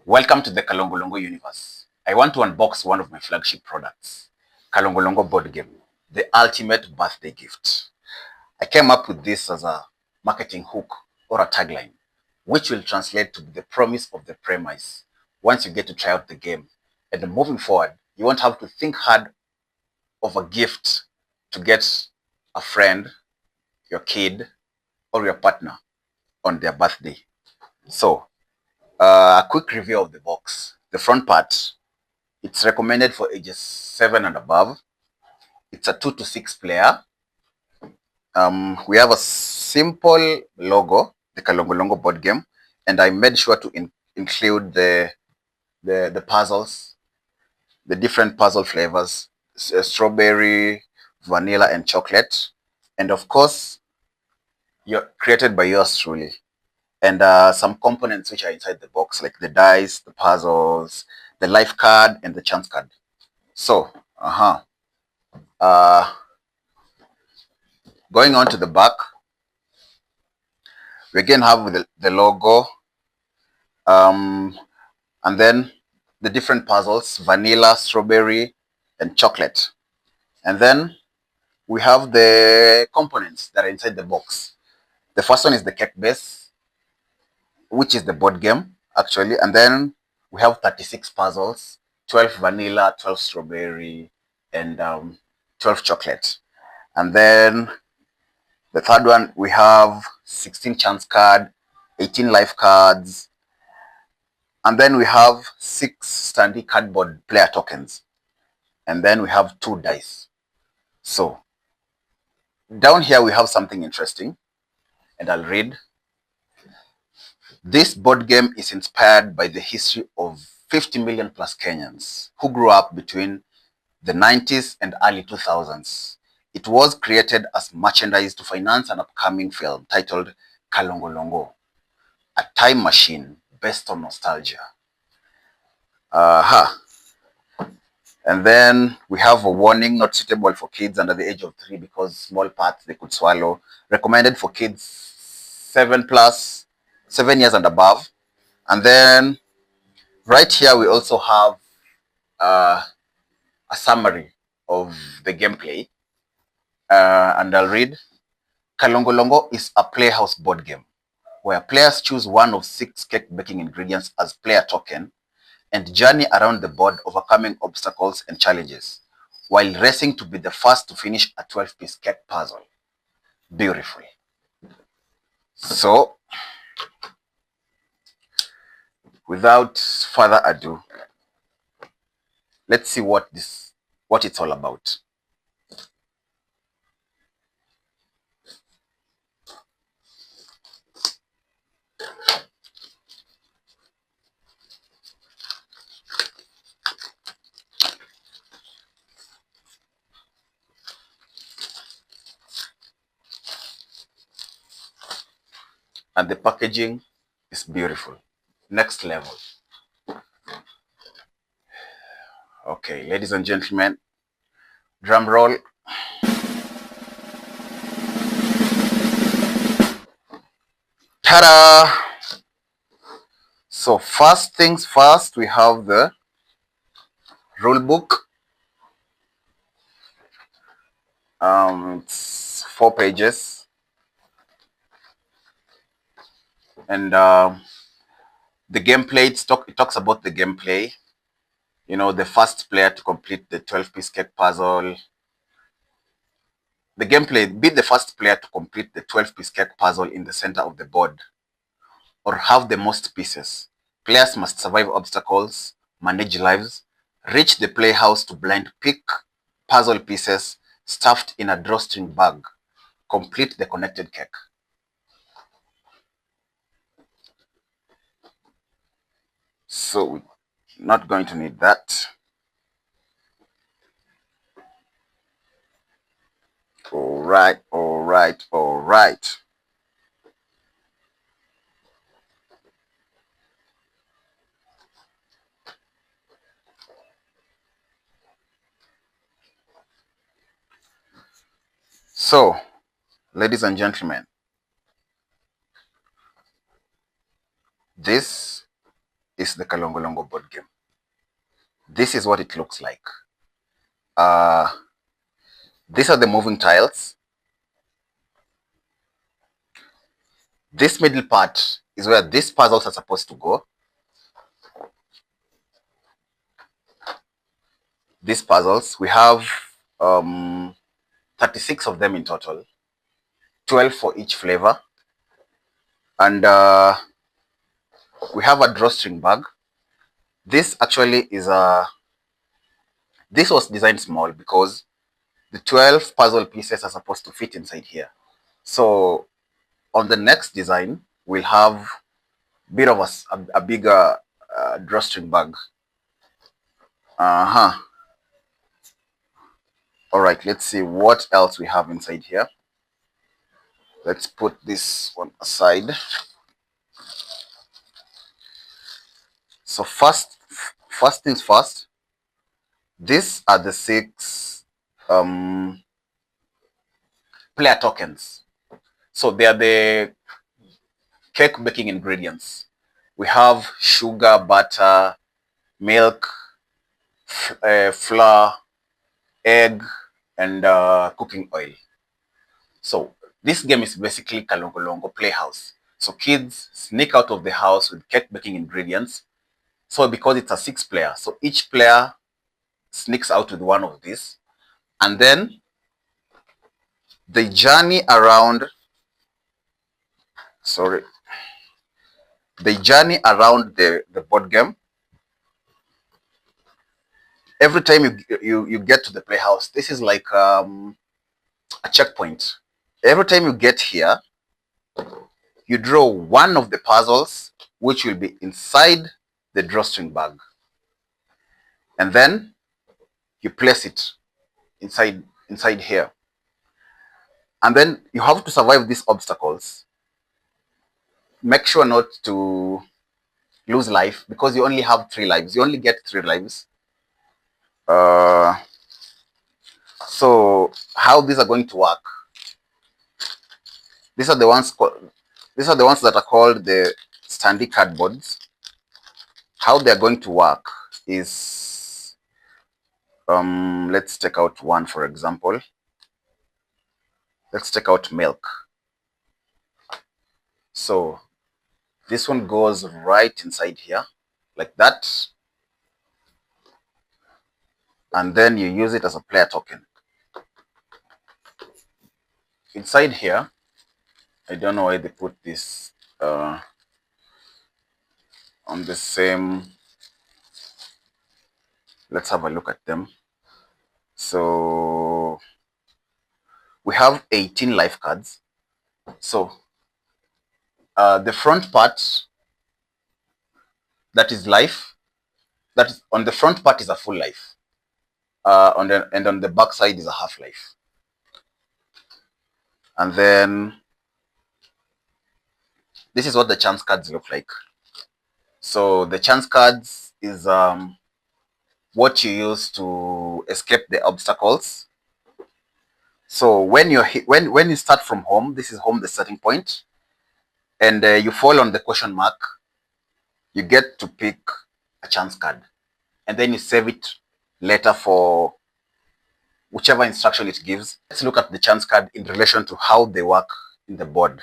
Welcome to the Kalongolongo universe. I want to unbox one of my flagship products, Kalongolongo board game, the ultimate birthday gift. I came up with this as a marketing hook or a tagline, which will translate to the promise of the premise once you get to try out the game. And moving forward, you won't have to think hard of a gift to get a friend, your kid, or your partner on their birthday. So, a quick review of the box. The front part, it's recommended for ages 7 and above. It's a 2 to 6 player. We have a simple logo, the Kalongolongo board game, and I made sure to include the puzzles, the different puzzle flavors, strawberry, vanilla, and chocolate, and of course, you're created by yours truly. And some components which are inside the box, like the dice, the puzzles, the life card, and the chance card. So, going on to the back, we again have the logo, and then the different puzzles, vanilla, strawberry, and chocolate. And then we have the components that are inside the box. The first one is the cake base, which is the board game, actually. And then we have 36 puzzles, 12 vanilla, 12 strawberry, and 12 chocolate. And then the third one, we have 16 chance card, 18 life cards, and then we have 6 standy cardboard player tokens. And then we have 2 dice. So down here we have something interesting, and I'll read. This board game is inspired by the history of 50 million plus Kenyans who grew up between the 90s and early 2000s. It was created as merchandise to finance an upcoming film titled Kalongolongo, a time machine based on nostalgia. And then we have a warning, not suitable for kids under the age of 3 because small parts they could swallow. Recommended for kids 7 plus, 7 years and above. And then right here we also have a summary of the gameplay. And I'll read. Kalongolongo is a playhouse board game where players choose one of 6 cake baking ingredients as player token and journey around the board overcoming obstacles and challenges while racing to be the first to finish a 12-piece cake puzzle. Beautiful. So, without further ado, let's see what it's all about. And the packaging is beautiful. Next level. Okay, ladies and gentlemen, drum roll. Ta-da! So first things first, we have the rule book. It's 4 pages. And the gameplay, it talks about the gameplay. You know, the first player to complete the 12-piece cake puzzle. The gameplay, be the first player to complete the 12-piece cake puzzle in the center of the board, or have the most pieces. Players must survive obstacles, manage lives, reach the playhouse to blind pick puzzle pieces stuffed in a drawstring bag, complete the connected cake. So we're not going to need that. All right. So, ladies and gentlemen, this is the kalongolongo board game. This is what it looks like. These are the moving tiles. This middle part is where these puzzles are supposed to go. These puzzles, we have 36 of them in total, 12 for each flavor. And we have a drawstring bag. This actually is this was designed small because the 12 puzzle pieces are supposed to fit inside here. So on the next design, we'll have a bit of a bigger drawstring bag. All right, let's see what else we have inside here. Let's put this one aside. So first things first, these are the 6 player tokens. So they are the cake baking ingredients. We have sugar, butter, milk, flour, egg, and cooking oil. So this game is basically kalongolongo playhouse. So kids sneak out of the house with cake baking ingredients. So because it's a 6-player, so each player sneaks out with one of these, and then the journey around the board game, every time you get to the playhouse, this is like a checkpoint. Every time you get here, you draw one of the puzzles which will be inside the drawstring bag, and then you place it inside here, and then you have to survive these obstacles. Make sure not to lose life because you only have 3 lives. You only get 3 lives. So how these are going to work? These are the ones that are called the standy cardboards. How they are going to work is, let's take out one, for example. Let's take out milk. So this one goes right inside here, like that. And then you use it as a player token. Inside here, I don't know why they put this on the same. Let's have a look at them. So we have 18 life cards. So the front part, that is life. That is on the front part is a full life. On the back side is a half life. And then this is what the chance cards look like. So the chance cards is what you use to escape the obstacles. So when you start from home, this is home, the starting point, and you fall on the question mark, you get to pick a chance card, and then you save it later for whichever instruction it gives. Let's look at the chance card in relation to how they work in the board.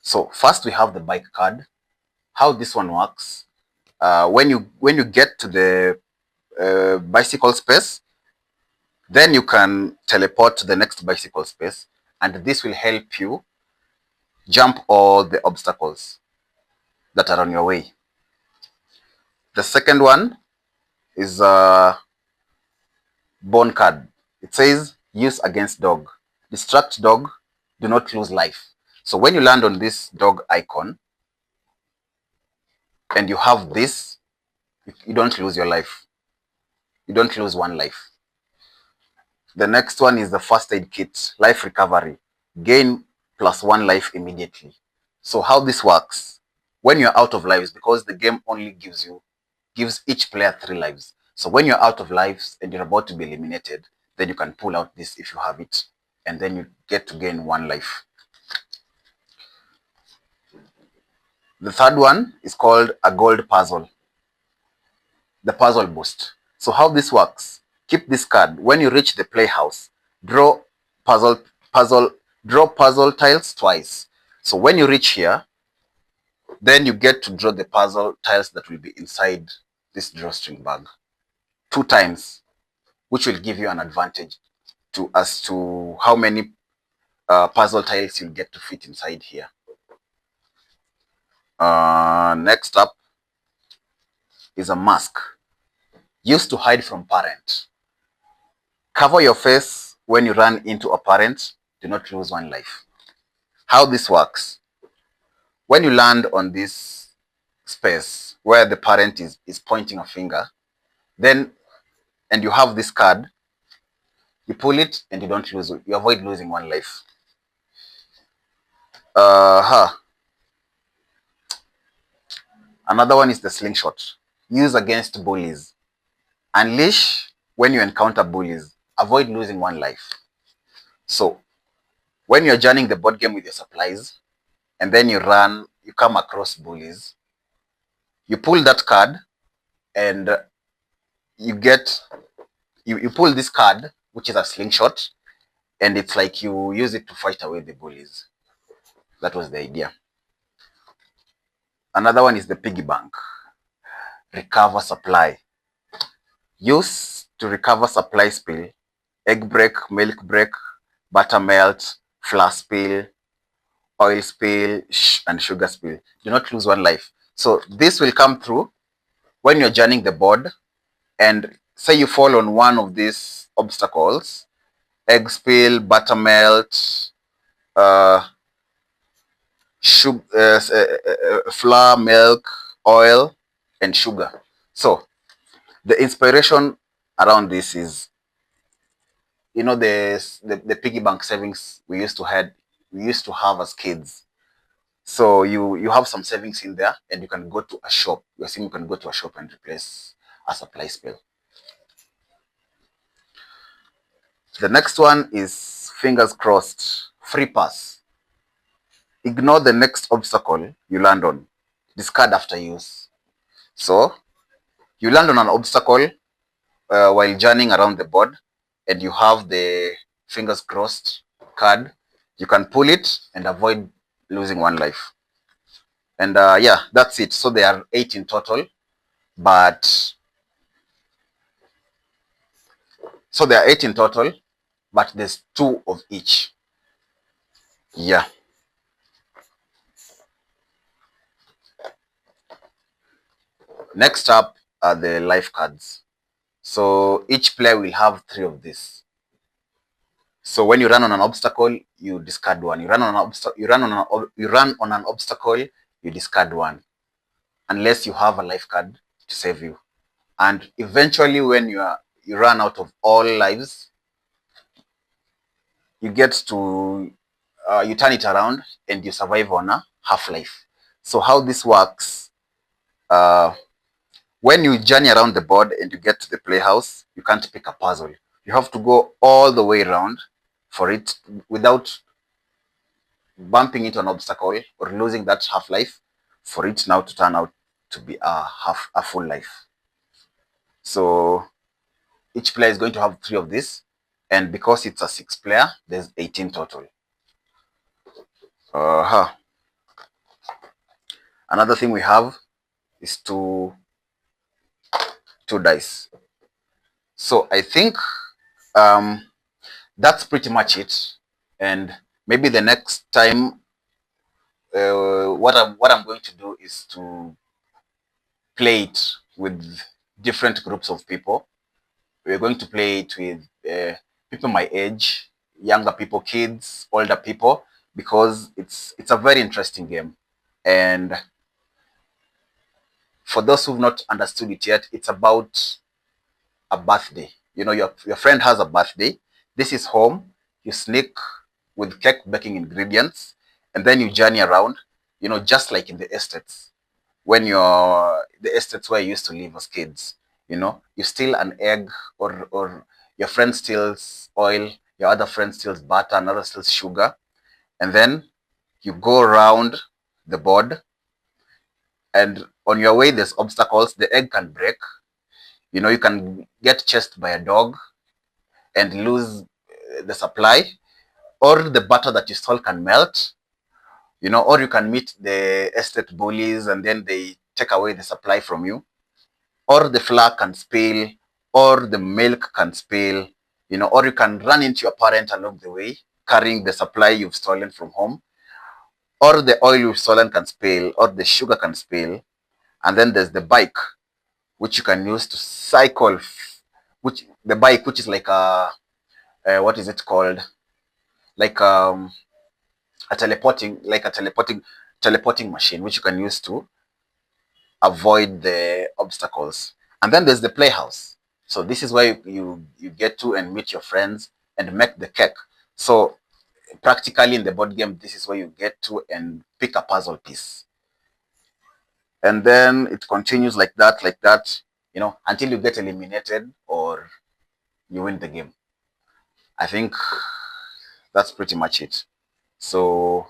So first we have the bike card. How this one works, when you get to the bicycle space, then you can teleport to the next bicycle space, and this will help you jump all the obstacles that are on your way. The second one is a bone card. It says use against dog. Distract dog, do not lose life. So when you land on this dog icon and you have this, you don't lose your life. You don't lose 1 life. The next one is the first aid kit, life recovery. Gain +1 life immediately. So how this works, when you're out of lives, because the game only gives each player 3 lives. So when you're out of lives and you're about to be eliminated, then you can pull out this if you have it, and then you get to gain 1 life. The third one is called a gold puzzle. the puzzle boost. So how this works, keep this card. When you reach the playhouse, draw puzzle puzzle draw puzzle tiles twice. So when you reach here, then you get to draw the puzzle tiles that will be inside this drawstring bag 2 times, which will give you an advantage as to how many puzzle tiles you'll get to fit inside here. Next up is a mask used to hide from parent. Cover your face when you run into a parent. Do not lose one life. How this works, when you land on this space where the parent is pointing a finger, then, and you have this card, you pull it and you avoid losing one life. Another one is the slingshot, used against bullies. Unleash when you encounter bullies. Avoid losing one life. So when you're journeying the board game with your supplies, and then you come across bullies, you pull that card, and you pull this card, which is a slingshot, and it's like you use it to fight away the bullies. That was the idea. Another one is the piggy bank. Recover supply. Use to recover supply spill, egg break, milk break, butter melt, flour spill, oil spill, and sugar spill. Do not lose one life. So this will come through when you're journeying the board, and say you fall on one of these obstacles: egg spill, butter melt, flour, milk, oil, and sugar. So the inspiration around this is, the piggy bank savings we used to have as kids. So you have some savings in there, and you can go to a shop. You're saying you can go to a shop and replace a supply spill. The next one is fingers crossed, free pass. Ignore the next obstacle you land on. Discard after use. So you land on an obstacle while journeying around the board, and you have the fingers crossed card. You can pull it and avoid losing one life. And yeah, that's it. So there are 8 in total, but there's 2 of each. Yeah. Next up are the life cards. So each player will have 3 of these. So when you run on an obstacle, you discard 1. You run on an obstacle, you discard 1, unless you have a life card to save you. And eventually, when you run out of all lives, you get to you turn it around and you survive on a half life. So how this works, when you journey around the board and you get to the playhouse, you can't pick a puzzle. You have to go all the way around for it without bumping into an obstacle or losing that half life, for it now to turn out to be a full life. So each player is going to have 3 of this, and because it's a 6-player, there's 18 total. Another thing we have is two dice. So I think that's pretty much it. And maybe the next time, what I'm going to do is to play it with different groups of people. We're going to play it with people my age, younger people, kids, older people, because it's a very interesting game. And for those who've not understood it yet, it's about a birthday. Your friend has a birthday. This is home. You sneak with cake baking ingredients, and then you journey around, just like in the estates. When the estates where you used to live as kids, you steal an egg, or your friend steals oil, your other friend steals butter, another steals sugar, and then you go around the board, and on your way there's obstacles. The egg can break, You know, you can get chased by a dog and lose the supply, or the butter that you stole can melt, you know, or you can meet the estate bullies and then they take away the supply from you, or the flour can spill, or the milk can spill, you know, or you can run into your parent along the way carrying the supply you've stolen from home, or the oil you've stolen can spill, or the sugar can spill. And then there's the bike, which you can use to cycle, which the bike, which is like what is it called? Like a teleporting machine, which you can use to avoid the obstacles. And then there's the playhouse. So this is where you get to and meet your friends and make the cake. So practically in the board game, this is where you get to and pick a puzzle piece. And then it continues like that, you know, until you get eliminated or you win the game. I think that's pretty much it. So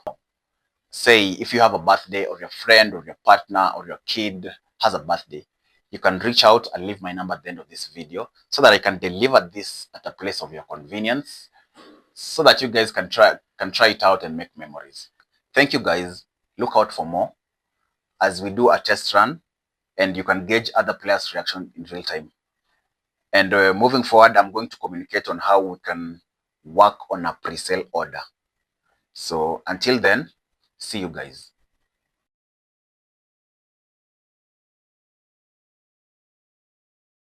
say if you have a birthday, or your friend or your partner or your kid has a birthday, you can reach out and leave my number at the end of this video so that I can deliver this at a place of your convenience, so that you guys can try it out and make memories. Thank you guys. Look out for more as we do a test run, and you can gauge other players' reaction in real time. And moving forward, I'm going to communicate on how we can work on a pre-sale order. So until then, see you guys.